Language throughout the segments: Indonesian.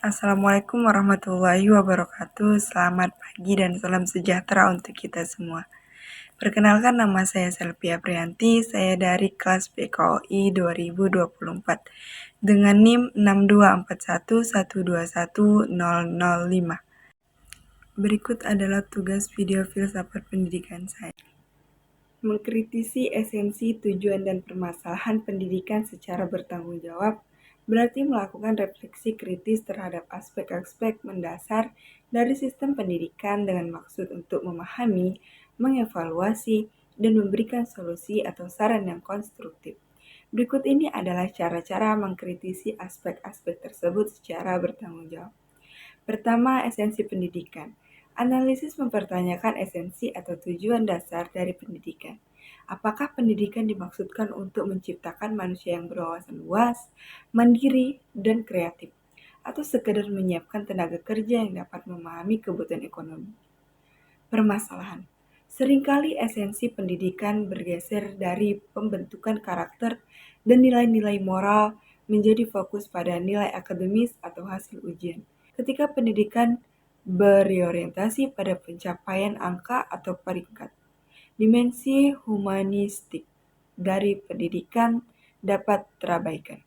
Assalamualaikum warahmatullahi wabarakatuh. Selamat pagi dan salam sejahtera untuk kita semua. Perkenalkan, nama saya Selvi Aprianti. Saya dari kelas PKOI 2024 dengan NIM 62411211005. Berikut adalah tugas video filsafat pendidikan saya. Mengkritisi esensi, tujuan, dan permasalahan pendidikan secara bertanggung jawab berarti melakukan refleksi kritis terhadap aspek-aspek mendasar dari sistem pendidikan dengan maksud untuk memahami, mengevaluasi, dan memberikan solusi atau saran yang konstruktif. Berikut ini adalah cara-cara mengkritisi aspek-aspek tersebut secara bertanggung jawab. Pertama, esensi pendidikan. Analisis mempertanyakan esensi atau tujuan dasar dari pendidikan. Apakah pendidikan dimaksudkan untuk menciptakan manusia yang berwawasan luas, mandiri, dan kreatif, atau sekedar menyiapkan tenaga kerja yang dapat memahami kebutuhan ekonomi? Permasalahan. Seringkali esensi pendidikan bergeser dari pembentukan karakter dan nilai-nilai moral menjadi fokus pada nilai akademis atau hasil ujian. Ketika pendidikan berorientasi pada pencapaian angka atau peringkat, dimensi humanistik dari pendidikan dapat terabaikan.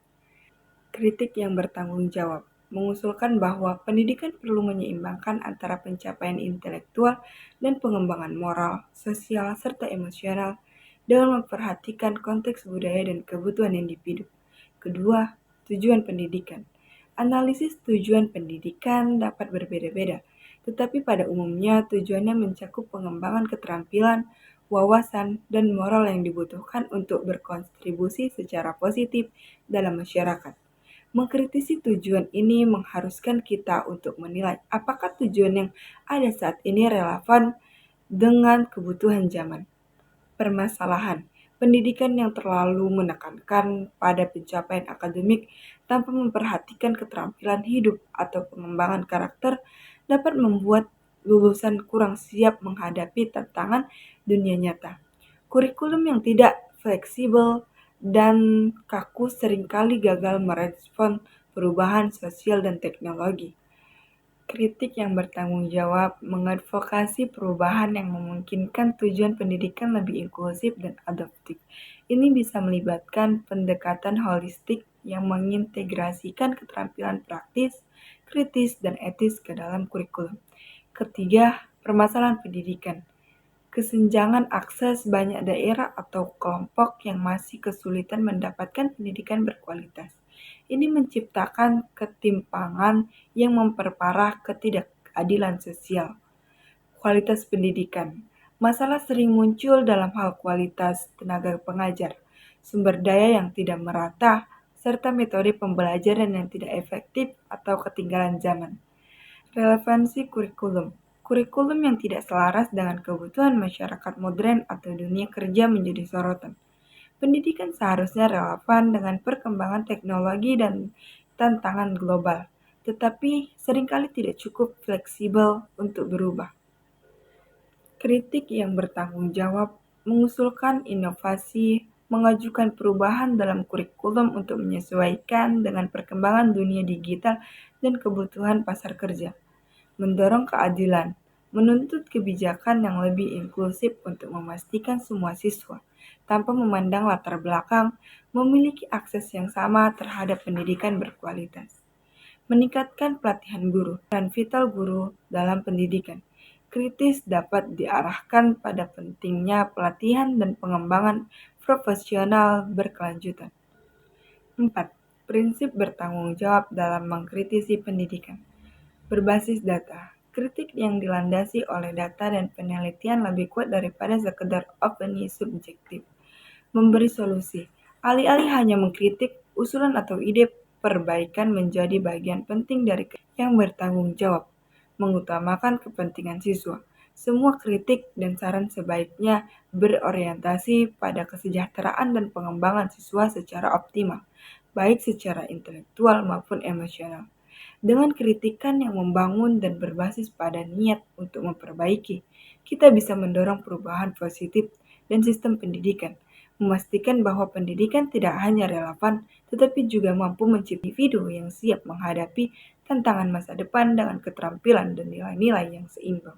Kritik yang bertanggung jawab mengusulkan bahwa pendidikan perlu menyeimbangkan antara pencapaian intelektual dan pengembangan moral, sosial, serta emosional dengan memperhatikan konteks budaya dan kebutuhan individu. Kedua, tujuan pendidikan. Analisis tujuan pendidikan dapat berbeda-beda, tetapi pada umumnya tujuannya mencakup pengembangan keterampilan, wawasan, dan moral yang dibutuhkan untuk berkontribusi secara positif dalam masyarakat. Mengkritisi tujuan ini mengharuskan kita untuk menilai apakah tujuan yang ada saat ini relevan dengan kebutuhan zaman. Permasalahan pendidikan yang terlalu menekankan pada pencapaian akademik tanpa memperhatikan keterampilan hidup atau pengembangan karakter dapat membuat lulusan kurang siap menghadapi tantangan dunia nyata. Kurikulum yang tidak fleksibel dan kaku seringkali gagal merespon perubahan sosial dan teknologi. Kritik yang bertanggung jawab mengadvokasi perubahan yang memungkinkan tujuan pendidikan lebih inklusif dan adaptif. Ini bisa melibatkan pendekatan holistik yang mengintegrasikan keterampilan praktis, kritis, dan etis ke dalam kurikulum. Ketiga, permasalahan pendidikan. Kesenjangan akses banyak daerah atau kelompok yang masih kesulitan mendapatkan pendidikan berkualitas. Ini menciptakan ketimpangan yang memperparah ketidakadilan sosial. Kualitas pendidikan. Masalah sering muncul dalam hal kualitas tenaga pengajar, sumber daya yang tidak merata, serta metode pembelajaran yang tidak efektif atau ketinggalan zaman. Relevansi kurikulum. Kurikulum yang tidak selaras dengan kebutuhan masyarakat modern atau dunia kerja menjadi sorotan. Pendidikan seharusnya relevan dengan perkembangan teknologi dan tantangan global, tetapi seringkali tidak cukup fleksibel untuk berubah. Kritik yang bertanggung jawab mengusulkan inovasi, mengajukan perubahan dalam kurikulum untuk menyesuaikan dengan perkembangan dunia digital dan kebutuhan pasar kerja, mendorong keadilan, menuntut kebijakan yang lebih inklusif untuk memastikan semua siswa, tanpa memandang latar belakang, memiliki akses yang sama terhadap pendidikan berkualitas. Meningkatkan pelatihan guru dan vital guru dalam pendidikan. Kritis dapat diarahkan pada pentingnya pelatihan dan pengembangan profesional berkelanjutan. 4. Prinsip bertanggung jawab dalam mengkritisi pendidikan. Berbasis data. Kritik yang dilandasi oleh data dan penelitian lebih kuat daripada sekedar opini subjektif. Memberi solusi. Alih-alih hanya mengkritik, usulan atau ide perbaikan menjadi bagian penting dari yang bertanggung jawab, mengutamakan kepentingan siswa. Semua kritik dan saran sebaiknya berorientasi pada kesejahteraan dan pengembangan siswa secara optimal, baik secara intelektual maupun emosional. Dengan kritikan yang membangun dan berbasis pada niat untuk memperbaiki, kita bisa mendorong perubahan positif dan sistem pendidikan, memastikan bahwa pendidikan tidak hanya relevan, tetapi juga mampu menciptakan individu yang siap menghadapi tantangan masa depan dengan keterampilan dan nilai-nilai yang seimbang.